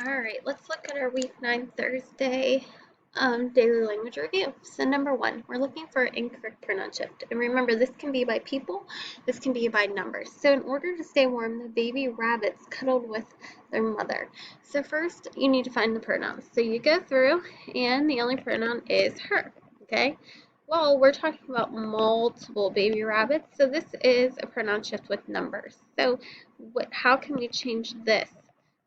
Alright, let's look at our week 9 Thursday daily language review. So number 1, we're looking for incorrect pronoun shift. And remember, this can be by people, this can be by numbers. So in order to stay warm, the baby rabbits cuddled with their mother. So first, you need to find the pronouns. So you go through, and the only pronoun is her, okay? Well, we're talking about multiple baby rabbits, so this is a pronoun shift with numbers. So how can we change this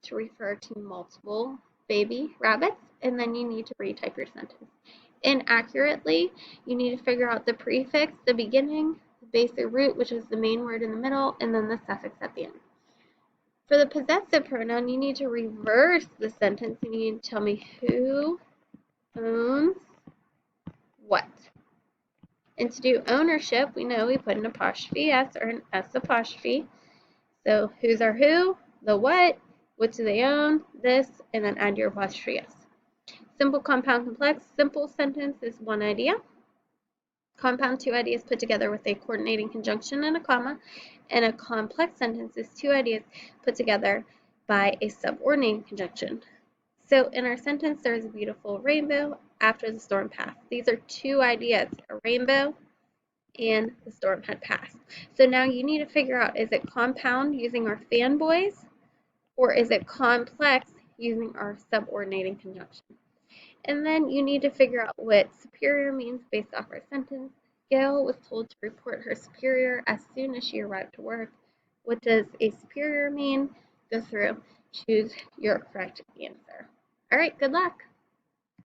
to refer to multiple baby rabbits? And then you need to retype your sentence. Inaccurately, you need to figure out the prefix, the beginning, the base or root, which is the main word in the middle, and then the suffix at the end. For the possessive pronoun, you need to reverse the sentence and you need to tell me who owns what. And to do ownership, we know we put an apostrophe S or an S apostrophe. So who's our who, the what do they own, this, and then add your apostrophe S. Simple, compound, complex. Simple sentence is one idea. Compound, two ideas put together with a coordinating conjunction and a comma. And a complex sentence is two ideas put together by a subordinating conjunction. So in our sentence, there's a beautiful rainbow after the storm passed. These are two ideas, a rainbow and the storm had passed. So now you need to figure out, is it compound using our fanboys, or is it complex using our subordinating conjunction? And then you need to figure out what superior means based off our sentence. Gail was told to report her superior as soon as she arrived to work. What does a superior mean? Go through, choose your correct answer. All right, good luck.